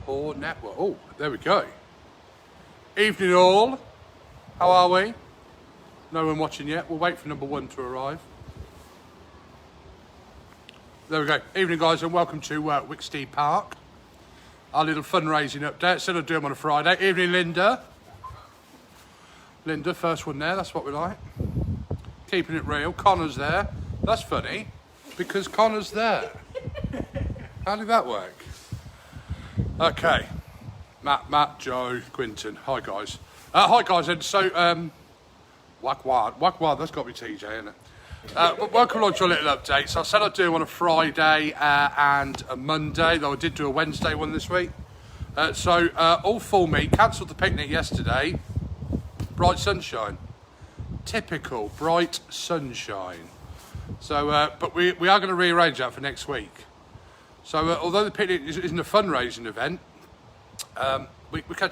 Poor network. Oh, there we go. Evening all. How are we? No one watching yet. We'll wait for number one to arrive. There we go. Evening, guys, and welcome to Wicksteed Park. Our little fundraising update. Still I do them on a Friday. Evening, Linda. Linda, first one there. That's what we like. Keeping it real. Connor's there. That's funny because Connor's there. How did that work? Okay. Matt, Joe, Quinton. Hi, guys. Hi, guys. And so, Whack, that's got to be TJ, isn't it? Welcome along to a little update. So I said I'd do one on a Friday and a Monday, though I did do a Wednesday one this week. All full meet. Cancelled the picnic yesterday. Bright sunshine. Typical bright sunshine. So, but we are going to rearrange that for next week. So, although the picnic isn't a fundraising event, we can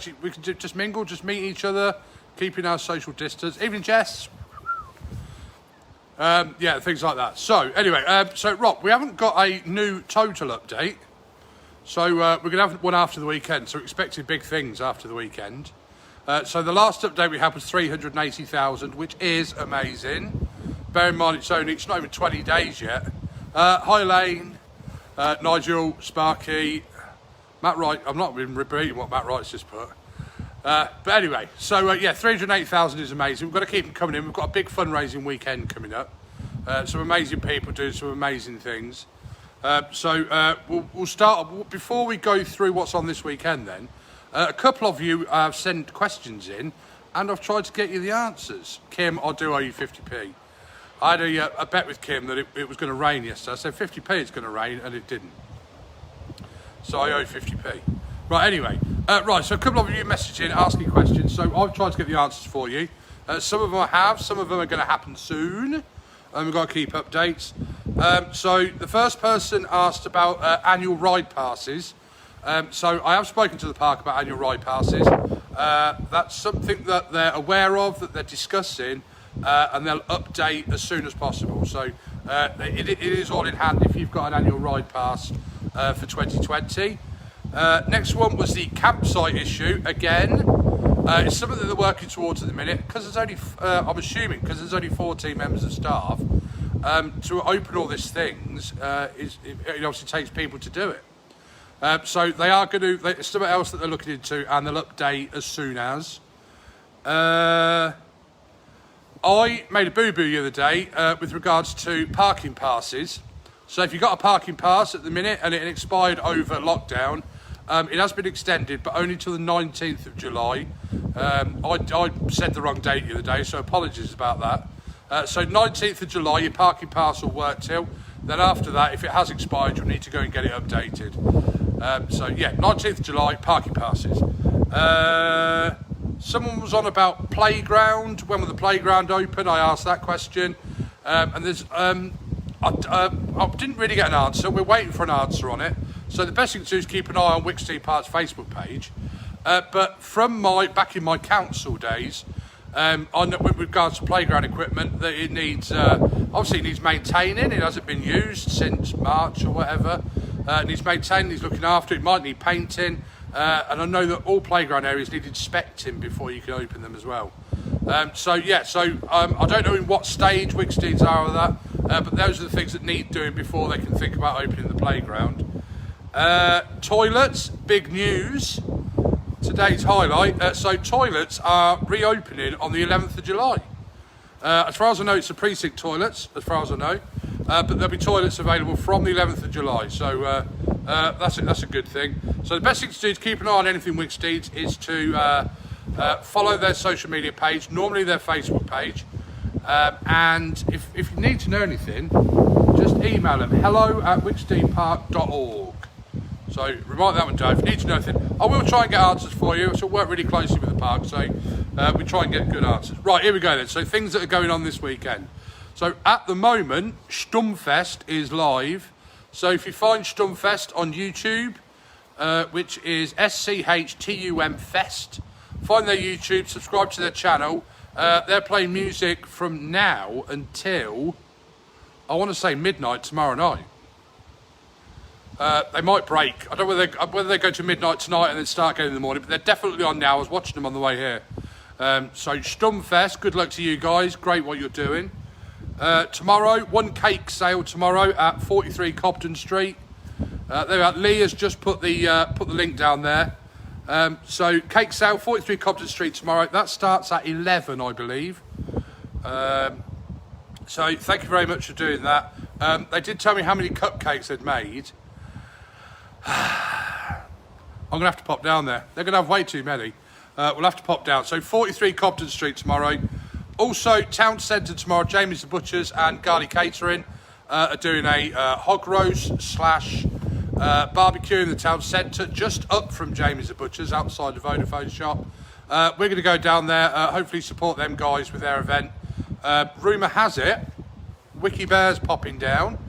just mingle, just meet each other, keeping our social distance. Evening, Jess. Yeah, things like that. So, anyway, Rob, we haven't got a new total update. So, we're going to have one after the weekend. So, we're expecting big things after the weekend. So, the last update we had was 380,000, which is amazing. Bear in mind, it's not even 20 days yet. Hi, Lane, Nigel, Sparky, Matt Wright. I'm not even repeating what Matt Wright's just put. But anyway, so yeah, 380,000 is amazing. We've got to keep them coming in. We've got a big fundraising weekend coming up. Some amazing people doing some amazing things. We'll start, before we go through what's on this weekend then, a couple of you have sent questions in and I've tried to get you the answers. Kim, I do owe you 50p. I had a bet with Kim that it was going to rain yesterday. I said 50p it's going to rain and it didn't. So I owe 50p. Right, anyway. So a couple of you messaged in asking questions. So I've tried to get the answers for you. Some of them I have. Some of them are going to happen soon. And we've got to keep updates. So the first person asked about annual ride passes. So I have spoken to the park about annual ride passes. That's something that they're aware of, that they're discussing. And they'll update as soon as possible. So it is all in hand if you've got an annual ride pass for 2020. Next one was the campsite issue. Again, it's something that they're working towards at the minute because there's only, I'm assuming, because there's only 14 members of staff. To open all these things, it obviously takes people to do it. So they are going to, it's something else that they're looking into and they'll update as soon as. I made a boo-boo the other day with regards to parking passes. So if you've got a parking pass at the minute and it expired over lockdown, it has been extended, but only till the 19th of July. I said the wrong date the other day, so apologies about that. So 19th of July, your parking pass will work till. Then after that, if it has expired, you'll need to go and get it updated. So yeah, 19th of July, parking passes. Someone was on about playground. When will the playground open? I asked that question. And there's, I didn't really get an answer. We're waiting for an answer on it. So the best thing to do is keep an eye on Wicksteed Park's Facebook page. But from back in my council days, with regards to playground equipment, that it needs, obviously it needs maintaining. It hasn't been used since March or whatever. It needs maintaining, needs looking after. It might need painting. And I know that all playground areas need inspecting before you can open them as well. I don't know in what stage Wicksteeds are with that, but those are the things that need doing before they can think about opening the playground. Toilets, big news. Today's highlight. So toilets are reopening on the 11th of July. As far as I know, it's the precinct toilets, as far as I know. But there'll be toilets available from the 11th of July. So that's a good thing. So the best thing to do to keep an eye on anything Wicksteeds is to follow their social media page, normally their Facebook page. And if you need to know anything, just email them, hello@wicksteedpark.org. So remind that one, Dave. If you need to know anything, I will try and get answers for you. So work really closely with the park, so we try and get good answers. Right, here we go then. So things that are going on this weekend. So at the moment, Stumfest is live. So if you find Stumfest on YouTube, which is SCHTUM Fest, find their YouTube, subscribe to their channel. They're playing music from now until, I want to say midnight tomorrow night. They might break. I don't know whether they go to midnight tonight and then start again in the morning, but they're definitely on now. I was watching them on the way here. So Stumfest, good luck to you guys. Great what you're doing. Tomorrow, one cake sale tomorrow at 43 Cobden Street. Lee has just put the link down there. So cake sale, 43 Cobden Street tomorrow. That starts at 11, I believe. So thank you very much for doing that. They did tell me how many cupcakes they'd made. I'm going to have to pop down there. They're going to have way too many. We'll have to pop down. So 43 Cobden Street tomorrow. Also, Town Centre tomorrow, Jamie's the Butchers and Garley Catering are doing a hog roast / barbecue in the Town Centre, just up from Jamie's the Butchers, outside the Vodafone shop. We're going to go down there, hopefully support them guys with their event. Rumour has it, Wiki Bear's popping down.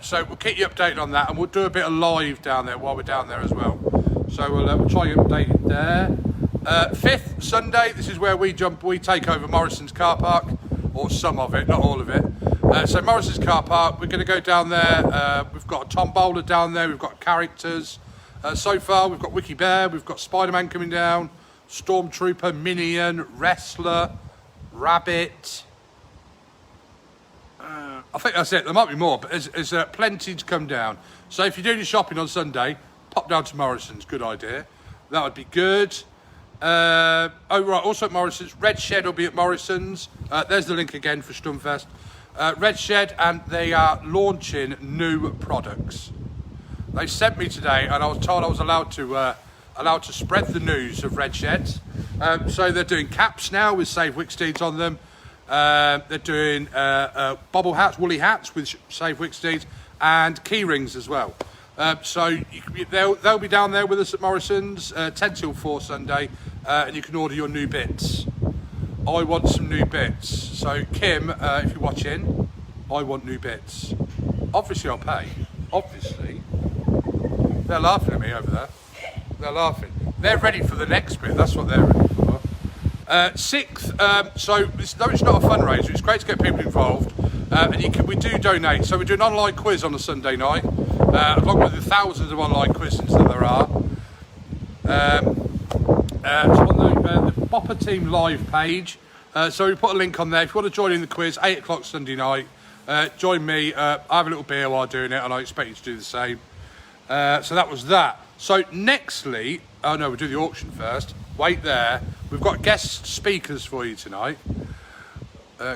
So we'll keep you updated on that, and we'll do a bit of live down there while we're down there as well. So we'll try and update it there. 5th Sunday, this is where we take over Morrison's car park, or some of it, not all of it. So Morrison's car park, we're going to go down there. We've got a tombola down there, we've got characters. So far we've got Wiki Bear, we've got Spider-Man coming down, Stormtrooper, Minion, Wrestler, Rabbit. I think that's it. There might be more, but there's plenty to come down. So if you're doing your shopping on Sunday, pop down to Morrison's. Good idea. That would be good. Oh, right. Also at Morrison's, Red Shed will be at Morrison's. There's the link again for Stumfest. Red Shed, and they are launching new products. They sent me today, and I was told I was allowed to spread the news of Red Shed. So they're doing caps now with Save Wicksteeds on them. They're doing bobble hats, woolly hats with Save Wicksteed, and key rings as well. So they'll be down there with us at Morrison's 10 till 4 Sunday, and you can order your new bits. I want some new bits. So Kim, if you're watching, I want new bits. Obviously I'll pay. Obviously. They're laughing at me over there. They're laughing. They're ready for the next bit. That's what they're ready for. 6th, so though it's not a fundraiser, it's great to get people involved, and we do donate. So we do an online quiz on a Sunday night, along with the thousands of online quizzes that there are. So on the Bopper Team Live page, so we put a link on there. If you want to join in the quiz, 8 o'clock Sunday night, join me. I have a little beer while doing it, and I expect you to do the same. So that was that. So nextly, oh no, we'll do the auction first. Wait there. We've got guest speakers for you tonight.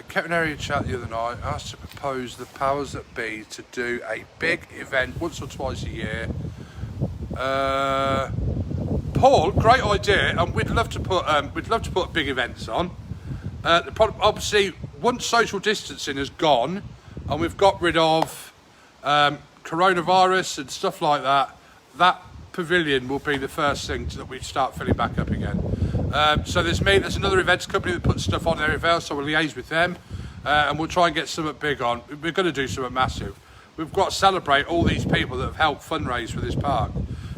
Kept an area chat the other night, asked to propose the powers that be to do a big event once or twice a year. Paul, great idea, and we'd love to put big events on. Obviously, once social distancing has gone, and we've got rid of coronavirus and stuff like that, that pavilion will be the first thing that we start filling back up again. So there's another events company that puts stuff on there as well, so we'll liaise with them, and we'll try and get something big on. We're going to do something massive. We've got to celebrate all these people that have helped fundraise for this park.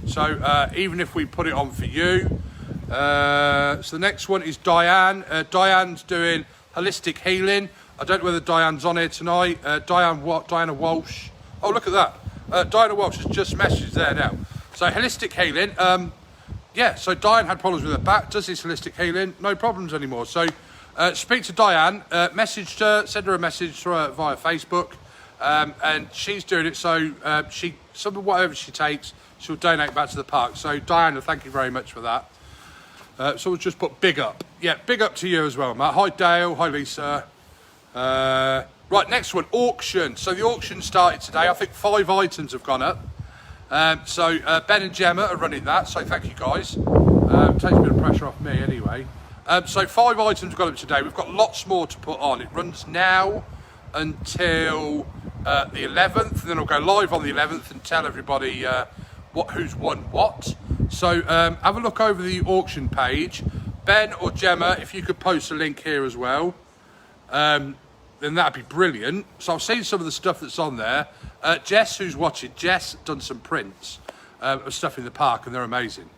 So even if we put it on for you. So the next one is Diane. Diane's doing holistic healing. I don't know whether Diane's on here tonight. Diana Walsh. Oh, look at that. Diana Walsh has just messaged there now. So holistic healing, yeah, so Diane had problems with her back, does this holistic healing, no problems anymore. So speak to Diane, message her, send her a message via Facebook, and she's doing it, so whatever she takes, she'll donate back to the park. So Diana, thank you very much for that. So we'll just put big up. Yeah, big up to you as well, Matt. Hi Dale, hi Lisa. Right, next one, auction. So the auction started today, I think 5 items have gone up. So Ben and Gemma are running that, so thank you guys. Takes a bit of pressure off me anyway. So 5 items got up today. We've got lots more to put on. It runs now until the 11th, and then it'll go live on the 11th and tell everybody who's won what. So have a look over the auction page. Ben or Gemma, if you could post a link here as well, then that'd be brilliant. So I've seen some of the stuff that's on there. Jess, who's watching, Jess done some prints of stuff in the park, and they're amazing,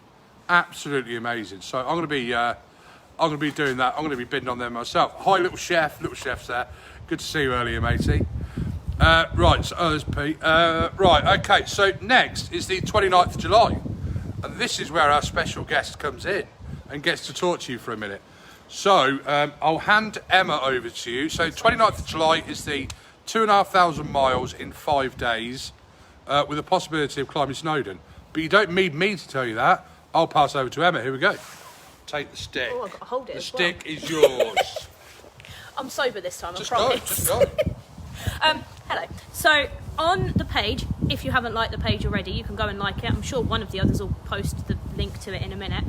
absolutely amazing. So I'm going to be doing that. I'm going to be bidding on them myself. Hi, little chef's there. Good to see you earlier, matey. Right, so there's Pete. Right, okay, so next is the 29th of July. And this is where our special guest comes in and gets to talk to you for a minute. So I'll hand Emma over to you. So 29th of July is the 2,500 miles in 5 days with the possibility of climbing Snowdon. But you don't need me to tell you that. I'll pass over to Emma. Here we go. Take the stick. Oh, I've got to hold it. The as well. stick is yours. I'm sober this time, Just I go, promise. just go. Hello. So on the page, if you haven't liked the page already, you can go and like it. I'm sure one of the others will post the link to it in a minute.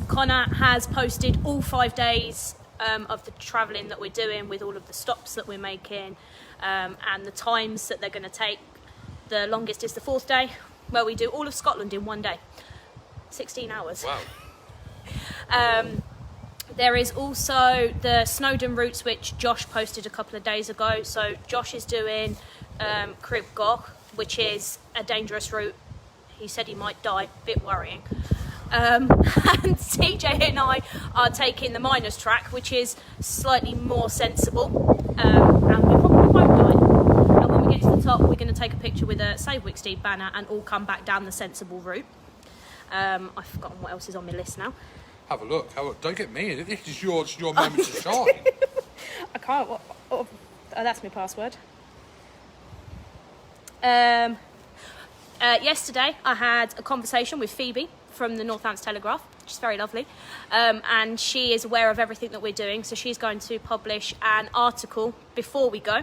Connor has posted all 5 days of the travelling that we're doing, with all of the stops that we're making, and the times that they're going to take. The longest is the 4th day, where we do all of Scotland in 1 day. 16 hours. Wow. There is also the Snowdon routes, which Josh posted a couple of days ago. So Josh is doing Crib Goch, which is a dangerous route. He said he might die, bit worrying. And TJ and I are taking the miners track, which is slightly more sensible, and we probably won't die. And when we get to the top, we're going to take a picture with a Save Wicksteed banner and all come back down the sensible route. I've forgotten what else is on my list now. Have a look. Don't get me in it. This is your moment to shine. I can't. Oh, that's my password. Yesterday, I had a conversation with Phoebe from the Northants Telegraph, which is very lovely, and she is aware of everything that we're doing. So she's going to publish an article before we go,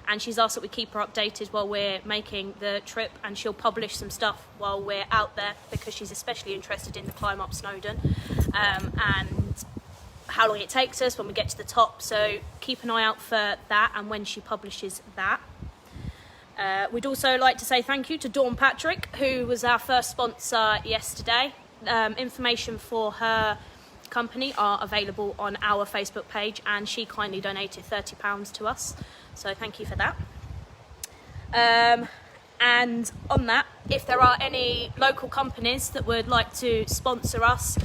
and she's asked that we keep her updated while we're making the trip, and she'll publish some stuff while we're out there, because she's especially interested in the climb up Snowdon, and how long it takes us when we get to the top. So keep an eye out for that and when she publishes that. We'd also like to say thank you to Dawn Patrick, who was our first sponsor yesterday. Information for her company are available on our Facebook page, and she kindly donated £30 to us, so thank you for that. And on that, if there are any local companies that would like to sponsor us,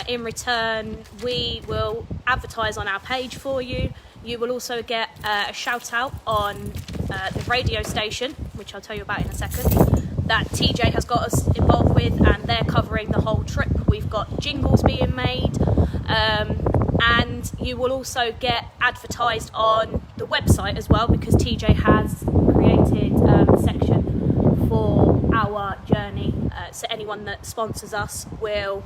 in return we will advertise on our page for you. You will also get a shout out on the radio station, which I'll tell you about in a second, that TJ has got us involved with, and they're covering the whole trip. We've got jingles being made, and you will also get advertised on the website as well, because TJ has created a section for our journey, so anyone that sponsors us will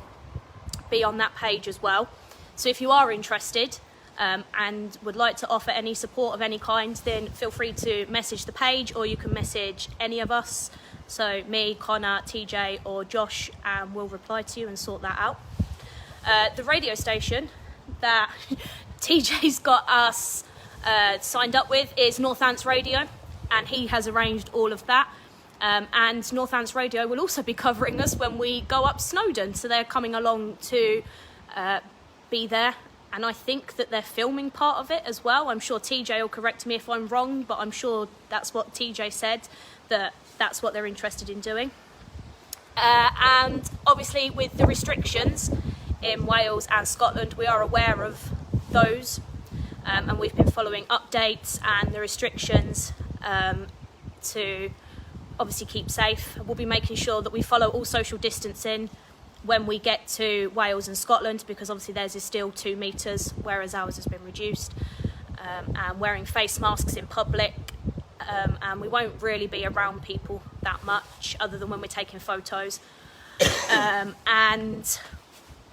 be on that page as well. So if you are interested and would like to offer any support of any kind, then feel free to message the page, or you can message any of us, so me, Connor, TJ or Josh, and we'll reply to you and sort that out. The radio station that TJ's got us signed up with is Northants Radio, and he has arranged all of that. And Northants Radio will also be covering us when we go up Snowdon, so they're coming along to be there, and I think that they're filming part of it as well. I'm sure TJ will correct me if I'm wrong, but I'm sure that's what TJ said, that's what they're interested in doing. And obviously with the restrictions in Wales and Scotland, we are aware of those, and we've been following updates and the restrictions to obviously keep safe. We'll be making sure that we follow all social distancing when we get to Wales and Scotland, because obviously theirs is still 2 metres, whereas ours has been reduced, and wearing face masks in public, and we won't really be around people that much other than when we're taking photos, and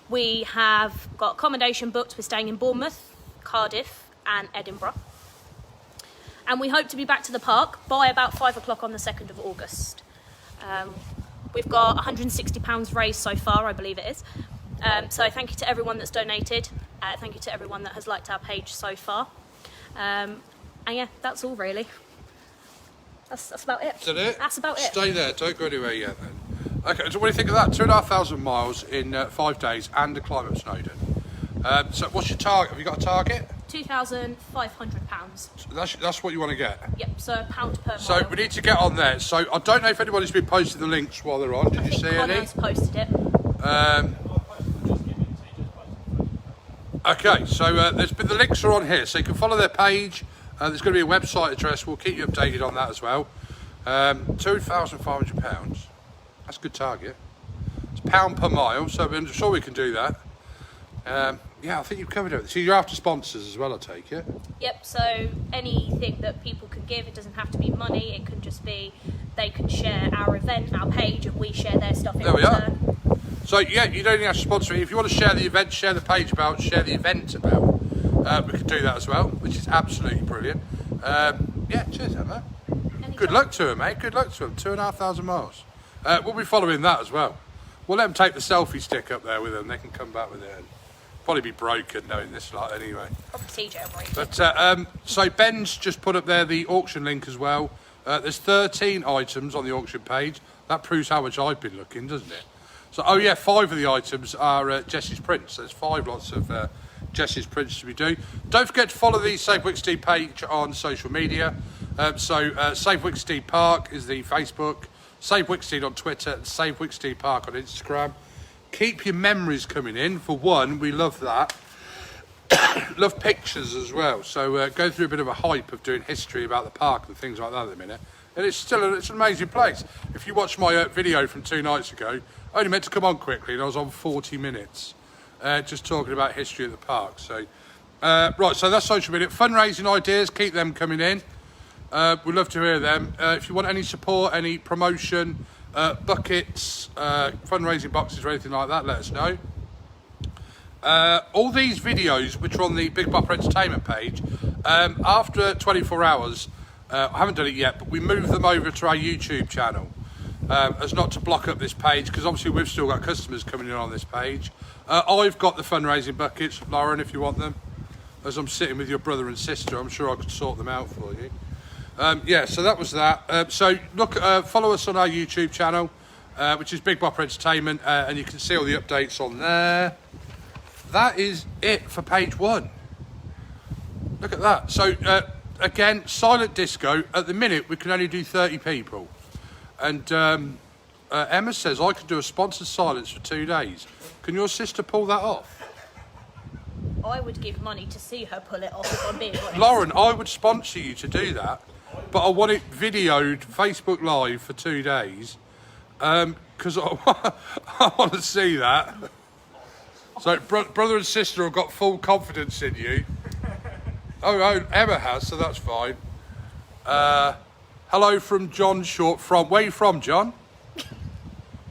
we have got accommodation booked. We're staying in Bournemouth, Cardiff and Edinburgh, and we hope to be back to the park by about 5 o'clock on the 2nd of August. We've got £160 raised so far, I believe it is. So thank you to everyone that's donated. Thank you to everyone that has liked our page so far. And yeah, that's all really. That's about it. Is that it? That's about it. Stay there, don't go anywhere yet then. Okay, so what do you think of that? 2,500 miles in 5 days and the climb up Snowdon. So what's your target? Have you got a target? £2,500. That's what you want to get? Yep, so £1 per mile. So we need to get on there. So I don't know if anybody's been posting the links while they're on. Did you see any? Connor's posted it. Okay, so the links are on here, so you can follow their page. There's going to be a website address. We'll keep you updated on that as well. £2,500. That's a good target. It's £1 per mile, so I'm sure we can do that. Yeah, I think you've covered it. So you're after sponsors as well, I take it? Yep, so anything that people can give, it doesn't have to be money, it can just be they can share our event, our page, and we share their stuff in There we return. are. So yeah, you don't even have to sponsor it. If you want to share the event, share the page about, share the event about, we can do that as well, which is absolutely brilliant. Yeah, cheers, Emma. Good luck to him, mate. Good luck to him. 2,500 miles. We'll be following that as well. We'll let them take the selfie stick up there with them. They can come back with it. And probably be broken knowing this lot anyway. Probably TJ will break it. But so Ben's just put up there the auction link as well. There's 13 items on the auction page. That proves how much I've been looking, doesn't it? So, oh yeah, 5 of the items are Jesse's prints. There's 5 lots of Jesse's prints to be doing. Don't forget to follow the Safe Wicksteed page on social media. Safe Wicksteed Park is the Facebook, Safe Wicksteed on Twitter, and Safe Wicksteed Park on Instagram. Keep your memories coming in. For one, we love that. Love pictures as well. So go through a bit of a hype of doing history about the park and things like that at the minute. And it's an amazing place. If you watch my video from 2 nights ago, I only meant to come on quickly and I was on 40 minutes just talking about history at the park. So right, so that's social media. Fundraising ideas, keep them coming in. We'd love to hear them. If you want any support, any promotion, buckets, fundraising boxes or anything like that, let us know. All these videos which are on the Big Bopper Entertainment page, after 24 hours, I haven't done it yet, but we moved them over to our YouTube channel as not to block up this page, because obviously we've still got customers coming in on this page. I've got the fundraising buckets, Lauren, if you want them. As I'm sitting with your brother and sister, I'm sure I could sort them out for you. Yeah, so that was that. So look, follow us on our YouTube channel, which is Big Bopper Entertainment, and you can see all the updates on there. That is it for page 1. Look at that. So again, silent disco. At the minute, we can only do 30 people. And Emma says I could do a sponsored silence for 2 days. Can your sister pull that off? I would give money to see her pull it off, if I'm being honest. Lauren, I would sponsor you to do that, but I want it videoed, Facebook Live for 2 days, because I want to see that. So brother and sister have got full confidence in you. Oh, Emma has, so that's fine. Hello from John Short. Where are you from, John?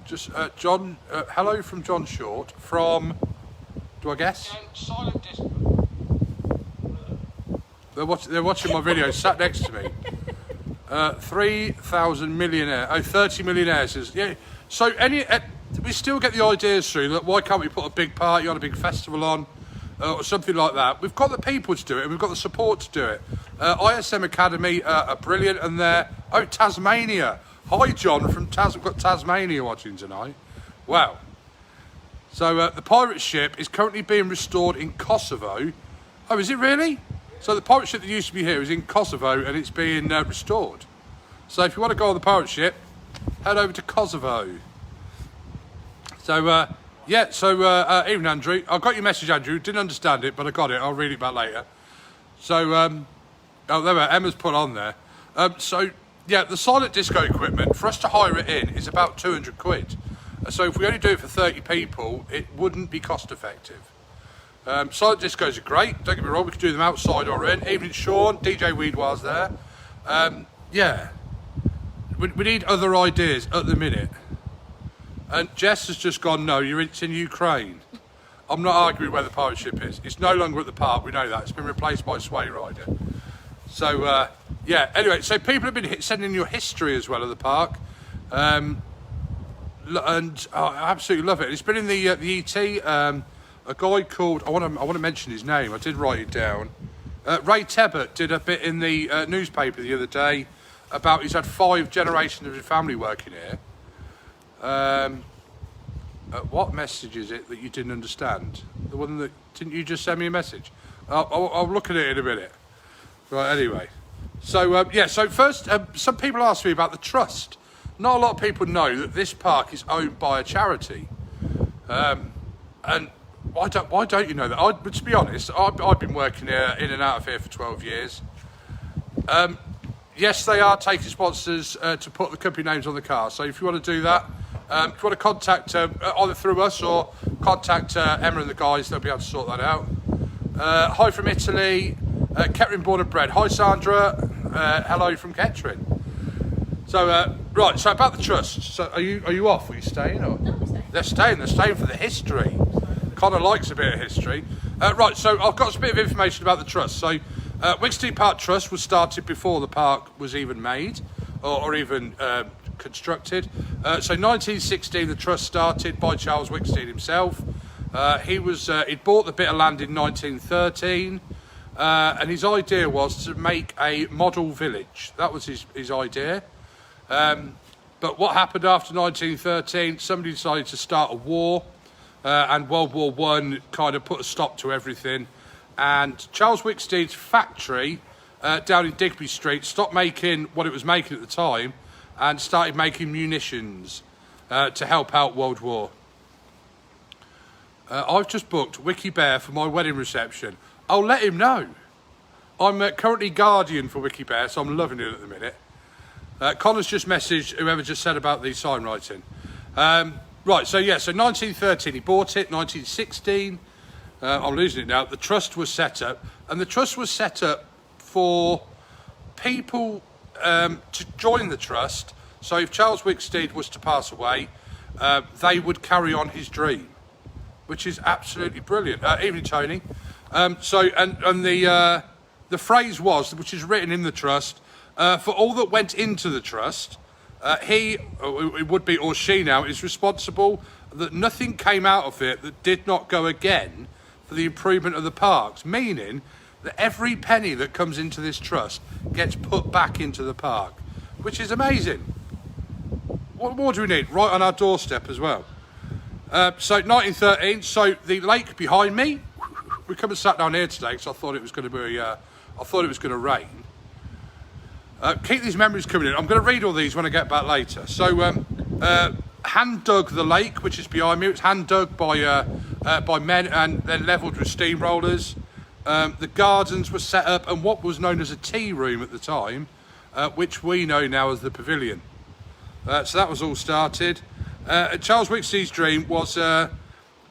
Just John. Hello from John Short. From, do I guess? Silent disco. They're watching my video. Sat next to me. 3,000 millionaire. 30 millionaires is, yeah. So we still get the ideas through that why can't we put a big party on, a big festival on, or something like that. We've got the people to do it and we've got the support to do it. ISM Academy are brilliant, and they're, Tasmania. Hi John from we've got Tasmania watching tonight. Wow. So the pirate ship is currently being restored in Kosovo. Oh, is it really? So the pirate ship that used to be here is in Kosovo and it's being restored. So if you want to go on the pirate ship, head over to Kosovo. So, yeah, so even Andrew, I got your message, Andrew. Didn't understand it, but I got it. I'll read it back later. So, oh, there we are. Emma's put on there. So, yeah, the silent disco equipment, for us to hire it in, is about 200 quid. So if we only do it for 30 people, it wouldn't be cost effective. Silent discos are great. Don't get me wrong, we could do them outside or in. Evening Sean, DJ Weedwire's there. Yeah, we need other ideas at the minute. And Jess has just gone, no, it's in Ukraine. I'm not arguing where the pirate ship is. It's no longer at the park, we know that. It's been replaced by Sway Rider. So, yeah, anyway, so people have been sending your history as well of the park. And I absolutely love it. It's been in the ET, a guy called, I want to mention his name, I did write it down. Ray Tebbett did a bit in the newspaper the other day about he's had 5 generations of his family working here. What message is it that you didn't understand? The one that, didn't you just send me a message? I'll look at it in a minute. Right, anyway. So, yeah, so first, some people asked me about the trust. Not a lot of people know that this park is owned by a charity. And why don't you know that? To be honest, I've been working here, in and out of here for 12 years. Yes, they are taking sponsors to put the company names on the car. So if you want to do that, if you want to contact either through us or contact Emma and the guys, they'll be able to sort that out. Hi from Italy, Kettering born and bred. Hi Sandra, hello from Kettering. So right, so about the trust. So are you off? Are you staying? Or? No, we're staying. They're staying. They're staying for the history. Connor likes a bit of history. Right, so I've got a bit of information about the trust. So Wicksteed Park Trust was started before the park was even made or even constructed. So 1916, the trust started by Charles Wicksteed himself. He'd bought the bit of land in 1913, and his idea was to make a model village. That was his idea. But what happened after 1913? Somebody decided to start a war, and World War I kind of put a stop to everything. And Charles Wicksteed's factory down in Digby Street stopped making what it was making at the time and started making munitions to help out World War. I've just booked Wiki Bear for my wedding reception. I'll let him know. I'm currently guardian for Wiki Bear, so I'm loving it at the minute. Connor's just messaged whoever just said about the sign writing. Right, so 1913 he bought it, 1916, I'm losing it now, the trust was set up, and the trust was set up for people to join the trust. So if Charles Wicksteed was to pass away, they would carry on his dream, which is absolutely brilliant. Evening, Tony. The phrase was, which is written in the trust, for all that went into the trust, he, or it would be, or she now, is responsible that nothing came out of it that did not go again for the improvement of the parks, meaning that every penny that comes into this trust gets put back into the park, which is amazing. What more do we need? Right on our doorstep as well. So 1913, so the lake behind me, we come and sat down here today because I thought it was going to be, I thought it was going to rain. Keep these memories coming in. I'm going to read all these when I get back later. So, hand dug the lake, which is behind me. It's hand dug by men and then levelled with steamrollers. The gardens were set up and what was known as a tea room at the time, which we know now as the pavilion. So that was all started. Charles Wicksteed's dream was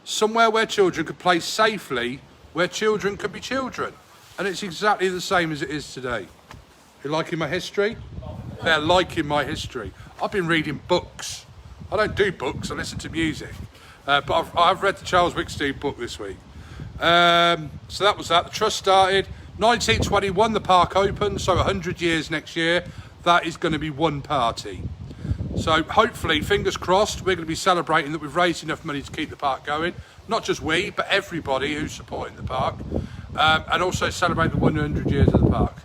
somewhere where children could play safely, where children could be children. And it's exactly the same as it is today. You liking my history? They're liking my history. I've been reading books. I don't do books, I listen to music. But I've read the Charles Wicksteed book this week. So that was that. The trust started. 1921, the park opened, so 100 years next year. That is going to be one party. So hopefully, fingers crossed, we're going to be celebrating that we've raised enough money to keep the park going. Not just we, but everybody who's supporting the park. And also celebrate the 100 years of the park.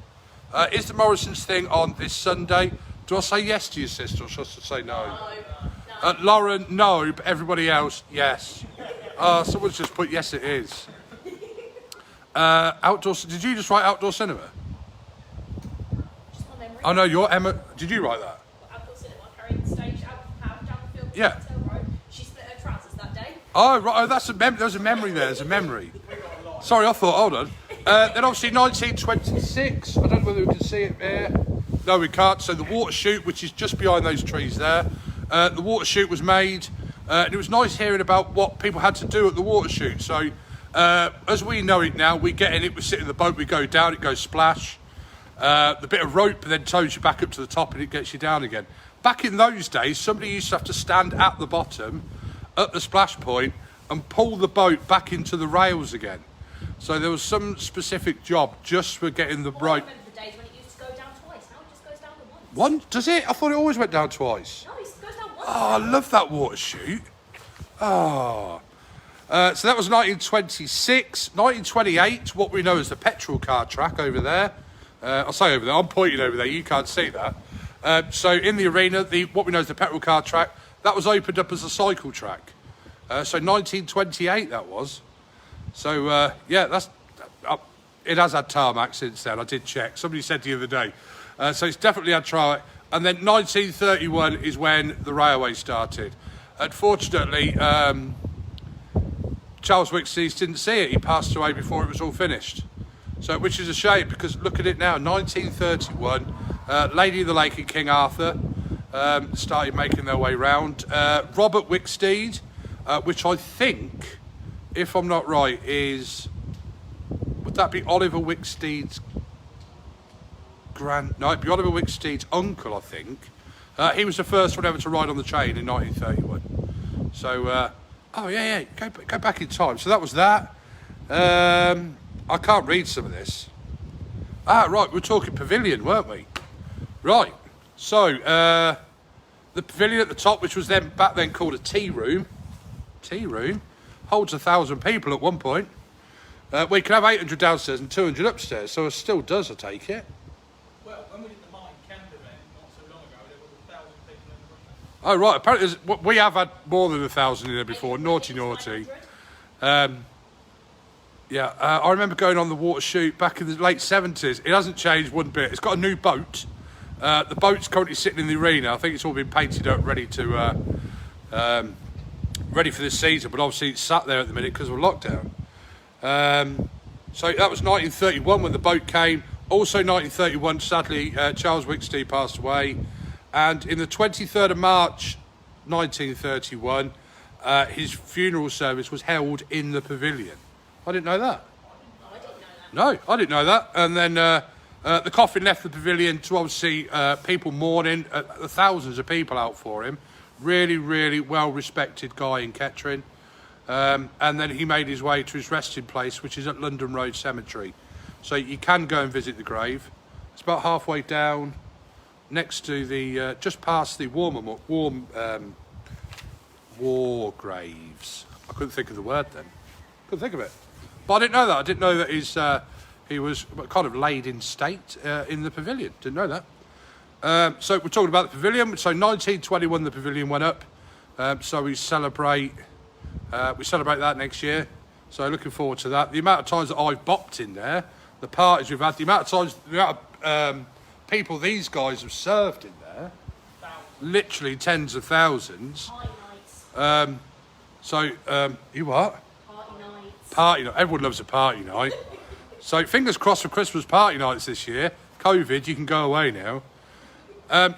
Is the Morrison's thing on this Sunday? Do I say yes to your sister or should I say no? No. Lauren, no, but everybody else, yes. Someone's just put yes it is. Outdoor, did you just write outdoor cinema? Just my memory. Oh no, you're Emma, did you write that? Outdoor cinema, carrying the stage out down the field. Yeah. She split her trousers that day. Oh, right, there's a memory there, there's a memory. Sorry, I thought, hold on. Then obviously 1926, I don't know whether we can see it there. No, we can't. So the water chute, which is just behind those trees there, the water chute was made. And it was nice hearing about what people had to do at the water chute. So as we know it now, we get in it, we sit in the boat, we go down, it goes splash. The bit of rope then tows you back up to the top and it gets you down again. Back in those days, somebody used to have to stand at the bottom, at the splash point, and pull the boat back into the rails again. So there was some specific job just for getting the rope. I remember the days when it used to go down twice. Now it just goes down once. One? Does it? I thought it always went down twice. No, it goes down once. Oh, I love that water chute. Oh. So that was 1926. 1928, what we know as the petrol car track over there. I'll say over there, I'm pointing over there, you can't see that. So in the arena, what we know as the petrol car track, that was opened up as a cycle track. So 1928 that was. So, yeah, it has had tarmac since then. I did check. Somebody said the other day. So it's definitely had tarmac. And then 1931 is when the railway started. Unfortunately, Charles Wicksteed didn't see it. He passed away before it was all finished. So, which is a shame because look at it now, 1931, Lady of the Lake and King Arthur started making their way round. Robert Wicksteed, which I think, if I'm not right, would that be Oliver Wicksteed's no, it'd be Oliver Wicksteed's uncle, I think. He was the first one ever to ride on the train in 1931. So, oh yeah, go back in time. So that was that. I can't read some of this. Right, we're talking pavilion, weren't we? Right, so the pavilion at the top, which was then back then called a tea room, holds 1,000 people at one point. We can have 800 downstairs and 200 upstairs, so it still does, I take it. Well, when we did the Martin Kemp event not so long ago, there were 1,000 people in the room. Oh right, apparently we have had more than 1,000 in there before. Naughty. Yeah, I remember going on the water shoot back in the late 70s. It hasn't changed one bit. It's got a new boat. The boat's currently sitting in the arena. I think it's all been painted up, ready for this season. But obviously it's sat there at the minute because of lockdown. So that was 1931 when the boat came. Also 1931, sadly, Charles Wicksteed passed away. And in the 23rd of March 1931, his funeral service was held in the pavilion. I didn't know that. No, I didn't know that. And then the coffin left the pavilion to obviously people mourning, thousands of people out for him. Really, really well-respected guy in Kettering. And then he made his way to his resting place, which is at London Road Cemetery. So you can go and visit the grave. It's about halfway down, next to the, just past the war graves. I couldn't think of the word then. Couldn't think of it. But I didn't know that. I didn't know that he was kind of laid in state in the pavilion. Didn't know that. So we're talking about the pavilion. So 1921, the pavilion went up. So we celebrate that next year. So looking forward to that. The amount of times that I've bopped in there, the parties we've had, the amount of people these guys have served in there, literally tens of thousands. Party nights. You what? Party nights. Party night. Everyone loves a party night. So fingers crossed for Christmas party nights this year. COVID, you can go away now.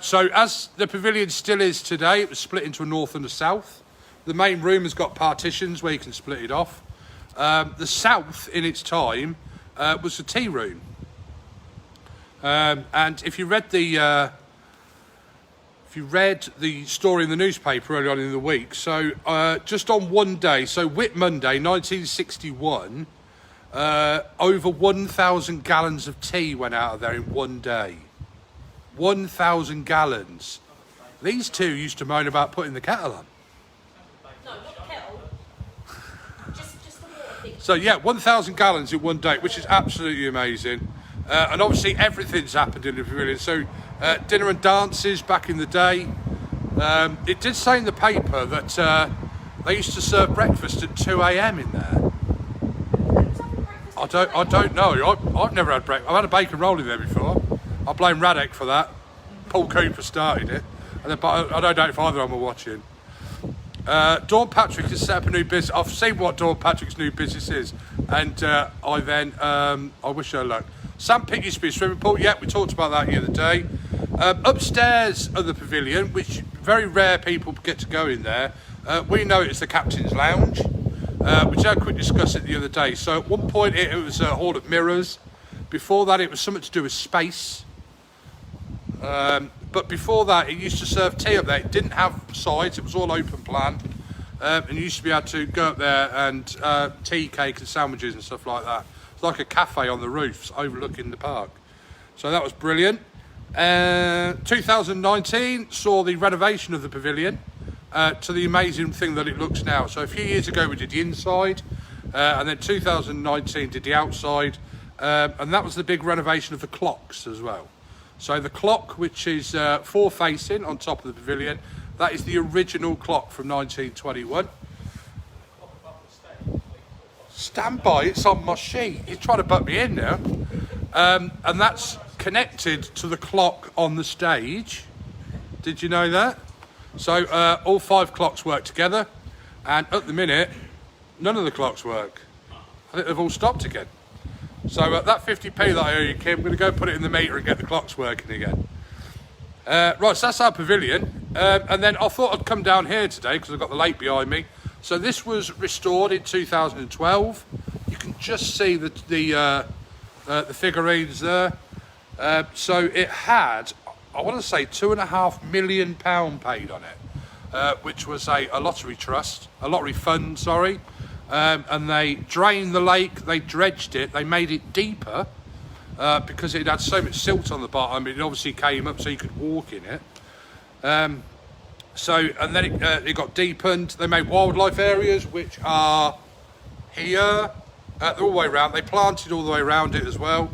So as the pavilion still is today, it was split into a north and a south. The main room has got partitions where you can split it off. The south, in its time, was the tea room. And if you read the story in the newspaper early on in the week, so just on one day, so Whit Monday, 1961, over 1,000 gallons of tea went out of there in one day. 1,000 gallons. These two used to moan about putting the kettle on. No, not kettle. just the water thing. So yeah, 1,000 gallons in one day, which is absolutely amazing. And obviously everything's happened in the pavilion. So dinner and dances back in the day. It did say in the paper that they used to serve breakfast at 2 a.m. in there. I don't know. I've never had breakfast. I've had a bacon roll in there before. I blame Radek for that. Paul Cooper started it. But I don't know if either of them are watching. Dawn Patrick has set up a new business. I've seen what Dawn Patrick's new business is. And I wish her luck. Sam Pitt used to be a swimming pool. Yeah, we talked about that the other day. Upstairs of the pavilion, which very rare people get to go in there, we know it's the Captain's Lounge, which I could discuss it the other day. So at one point it was a hall of mirrors. Before that it was something to do with space. But before that it used to serve tea up there. It didn't have sides, it was all open plan. And you used to be able to go up there and tea, cake and sandwiches and stuff like that. It's like a cafe on the roofs overlooking the park. So that was brilliant. 2019 saw the renovation of the pavilion to the amazing thing that it looks now. So a few years ago we did the inside, and then 2019 did the outside, and that was the big renovation of the clocks as well. So the clock, which is forward facing on top of the pavilion, that is the original clock from 1921. Stand by, it's on my sheet. He's trying to butt me in now. And that's connected to the clock on the stage. Did you know that? So all 5 clocks work together, and at the minute, none of the clocks work. I think they've all stopped again. So that 50p that I owe you, Kim, I'm going to go put it in the meter and get the clocks working again. Right, so that's our pavilion. And then I thought I'd come down here today because I've got the lake behind me. So this was restored in 2012. You can just see the figurines there. So it had, I want to say, £2.5 million paid on it, which was a lottery fund, sorry. And they drained the lake, they dredged it, they made it deeper because it had so much silt on the bottom. It obviously came up so you could walk in it. And then it got deepened. They made wildlife areas, which are here, all the way around. They planted all the way around it as well.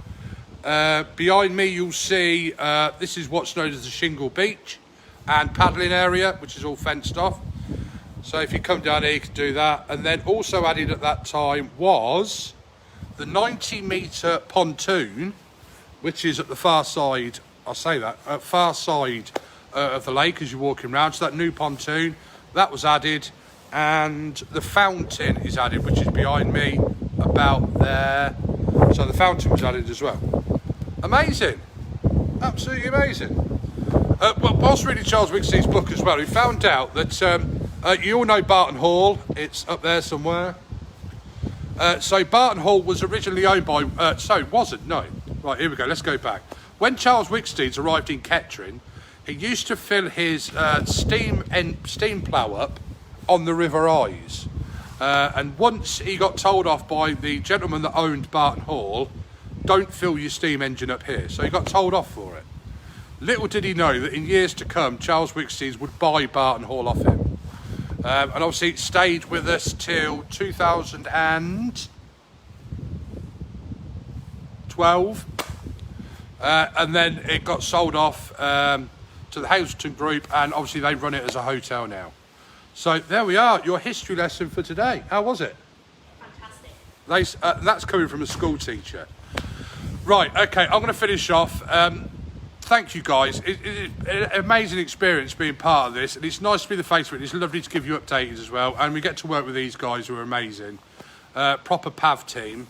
Behind me, you'll see this is what's known as the Shingle Beach and paddling area, which is all fenced off. So if you come down here, you can do that. And then also added at that time was the 90-metre pontoon, which is at the far side, far side of the lake as you're walking around. So that new pontoon, that was added. And the fountain is added, which is behind me, about there. So the fountain was added as well. Amazing. Absolutely amazing. Whilst reading Charles Wicksteed's book as well, we found out that you all know Barton Hall. It's up there somewhere. So Barton Hall was originally owned by... no. Right, here we go. Let's go back. When Charles Wicksteed arrived in Kettering, he used to fill his steam plough up on the River Ise. And once he got told off by the gentleman that owned Barton Hall, don't fill your steam engine up here. So he got told off for it. Little did he know that in years to come, Charles Wicksteed would buy Barton Hall off him. And obviously it stayed with us till 2012. And then it got sold off to the Hazelton Group, and obviously they run it as a hotel now. So there we are, your history lesson for today. How was it? Fantastic. That's coming from a school teacher. Right, okay, I'm going to finish off. Thank you guys. It's an amazing experience being part of this, and it's nice to be the face of it. It's lovely to give you updates as well, and we get to work with these guys who are amazing. Proper PAV team.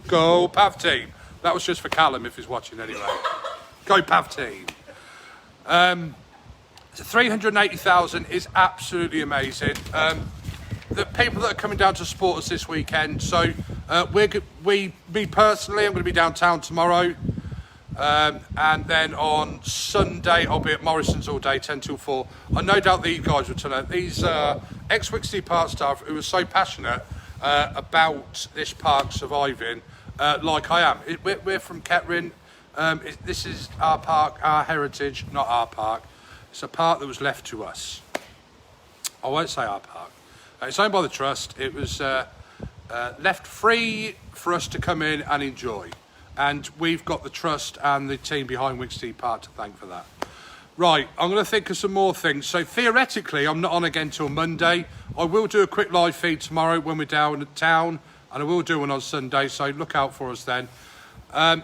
Go PAV team. That was just for Callum if he's watching anyway. Go PAV team. 380,000 is absolutely amazing. The people that are coming down to support us this weekend, so me personally, I'm going to be downtown tomorrow. And then on Sunday, I'll be at Morrison's all day, 10 till 4. I no doubt these guys will turn out. These ex-Wicksteed Park staff who are so passionate about this park surviving, like I am. We're from Kettering. This is our park, our heritage, not our park. It's a park that was left to us. I won't say our park. It's owned by the Trust. It was left free for us to come in and enjoy. And we've got the Trust and the team behind Wicksteed Park to thank for that. Right, I'm going to think of some more things. So theoretically, I'm not on again till Monday. I will do a quick live feed tomorrow when we're down at town, and I will do one on Sunday, so look out for us then.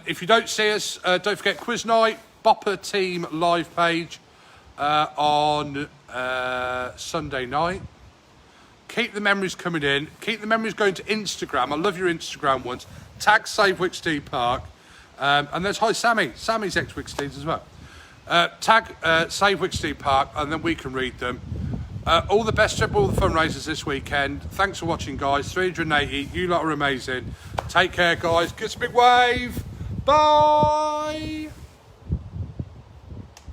If you don't see us, don't forget Quiz Night, Bopper Team live page on Sunday night. Keep the memories coming in. Keep the memories going to Instagram. I love your Instagram ones. Tag Save Wicksteed Park. And there's hi Sammy. Sammy's ex-Wicksteed as well. Tag Save Wicksteed Park, and then we can read them. All the best to all the fundraisers this weekend. Thanks for watching, guys. 380. You lot are amazing. Take care, guys. Give us a big wave. Bye.